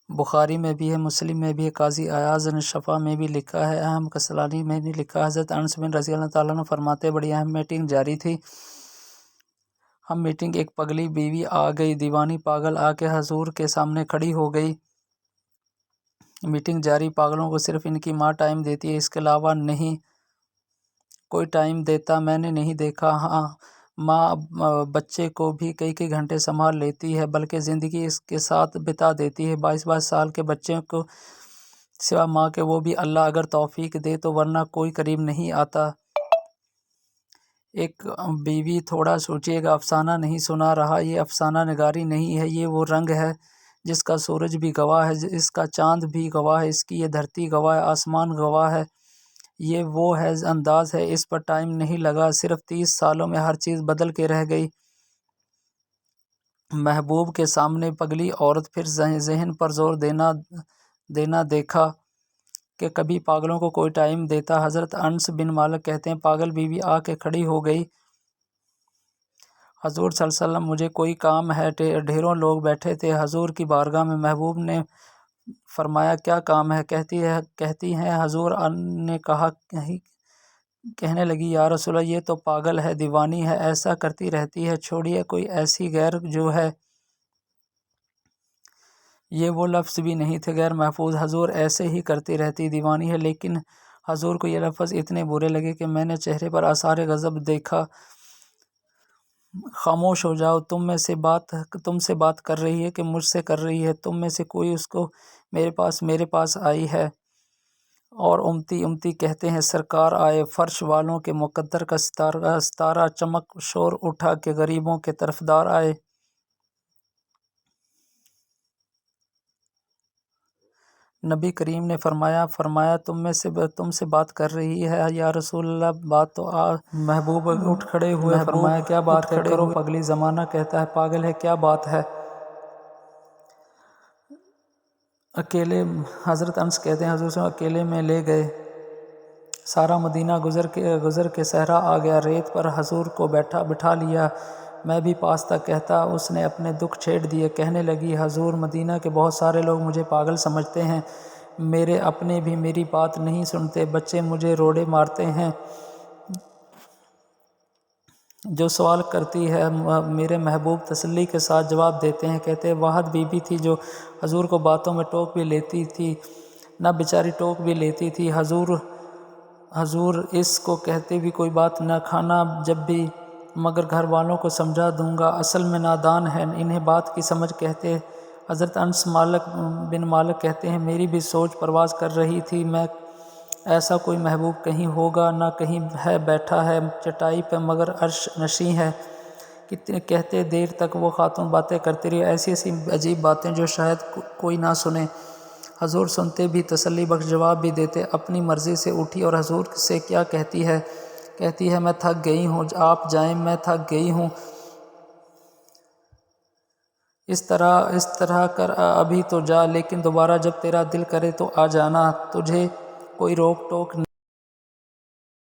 بخاری میں بھی ہے، مسلم میں بھی ہے، قاضی ایاز نے شفا میں بھی لکھا ہے، احمد کسلانی میں بھی لکھا ہے۔ حضرت انس بن رضی اللہ تعالیٰ عنہ فرماتے بڑی اہم میٹنگ جاری تھی، ہم میٹنگ ایک پگلی بیوی آ گئی، دیوانی پاگل آ کے حضور کے سامنے کھڑی ہو گئی۔ میٹنگ جاری، پاگلوں کو صرف ان کی ماں ٹائم دیتی ہے، اس کے علاوہ نہیں کوئی ٹائم دیتا، میں نے نہیں دیکھا۔ ہاں ماں بچے کو بھی کئی کئی گھنٹے سنبھال لیتی ہے، بلکہ زندگی اس کے ساتھ بتا دیتی ہے۔ 22 سال کے بچے کو سوا ماں کے وہ بھی اللہ اگر توفیق دے تو، ورنہ کوئی قریب نہیں آتا۔ ایک بیوی تھوڑا سوچئے گا، افسانہ نہیں سنا رہا، یہ افسانہ نگاری نہیں ہے، یہ وہ رنگ ہے جس کا سورج بھی گواہ ہے، اس کا چاند بھی گواہ ہے، اس کی یہ دھرتی گواہ ہے، آسمان گواہ ہے، یہ وہ ہے انداز ہے، اس پر ٹائم نہیں لگا، صرف 30 سالوں میں ہر چیز بدل کے رہ گئی۔ محبوب کے سامنے پگلی عورت پھر ذہن پر زور دینا دیکھا کہ کبھی پاگلوں کو کوئی ٹائم دیتا۔ حضرت انس بن مالک کہتے ہیں پاگل بیوی آ کے کھڑی ہو گئی، حضور صلی اللہ علیہ وسلم مجھے کوئی کام ہے، ڈھیروں لوگ بیٹھے تھے حضور کی بارگاہ میں۔ محبوب نے فرمایا کیا کام ہے؟ کہتی ہیں حضور نے کہنے لگی یا رسول اللہ یہ تو پاگل ہے، دیوانی ہے، ایسا کرتی رہتی ہے، چھوڑیے کوئی ایسی غیر جو ہے، یہ وہ لفظ بھی نہیں تھے غیر محفوظ، حضور ایسے ہی کرتی رہتی، دیوانی ہے۔ لیکن حضور کو یہ لفظ اتنے برے لگے کہ میں نے چہرے پر آثار غضب دیکھا۔ خاموش ہو جاؤ، تم سے بات کر رہی ہے کہ مجھ سے کر رہی ہے؟ تم میں سے کوئی اس کو میرے پاس آئی ہے؟ اور امتی کہتے ہیں سرکار آئے، فرش والوں کے مقدر کا ستارہ چمک شور اٹھا کہ غریبوں کے طرفدار آئے۔ نبی کریم نے فرمایا تم سے بات کر رہی ہے یا رسول اللہ، بات تو محبوب اٹھ کھڑے ہوئے، فرمایا کیا بات ہے؟ کرو پگلی، زمانہ کہتا ہے پاگل ہے، کیا بات ہے؟ اکیلے حضرت انس کہتے ہیں حضور سے اکیلے میں لے گئے، سارا مدینہ گزر کے صحرا آ گیا، ریت پر حضور کو بٹھا لیا، میں بھی پاس تھا، کہتا اس نے اپنے دکھ چھیڑ دیے۔ کہنے لگی حضور مدینہ کے بہت سارے لوگ مجھے پاگل سمجھتے ہیں، میرے اپنے بھی میری بات نہیں سنتے، بچے مجھے روڑے مارتے ہیں، جو سوال کرتی ہے میرے محبوب تسلی کے ساتھ جواب دیتے ہیں۔ کہتے واحد بی بی تھی جو حضور کو باتوں میں ٹوک بھی لیتی تھی، نہ بیچاری ٹوک بھی لیتی تھی، حضور اس کو کہتے بھی کوئی بات نہ کھانا جب بھی، مگر گھر والوں کو سمجھا دوں گا، اصل میں نادان ہے، انہیں بات کی سمجھ کہتے۔ حضرت انس بن مالک کہتے ہیں میری بھی سوچ پرواز کر رہی تھی، میں ایسا کوئی محبوب کہیں ہوگا نہ کہیں ہے، بیٹھا ہے چٹائی پہ مگر عرش نشیں ہے۔ کہتے دیر تک وہ خاتون باتیں کرتی رہی، ایسی عجیب باتیں جو شاید کوئی نہ سنے۔ حضور سنتے بھی، تسلی بخش جواب بھی دیتے۔ اپنی مرضی سے اٹھی اور حضور سے کیا کہتی ہے میں تھک گئی ہوں، آپ جائیں، میں تھک گئی ہوں، اس طرح کر ابھی تو جا، لیکن دوبارہ جب تیرا دل کرے تو آ جانا، تجھے کوئی روک ٹوک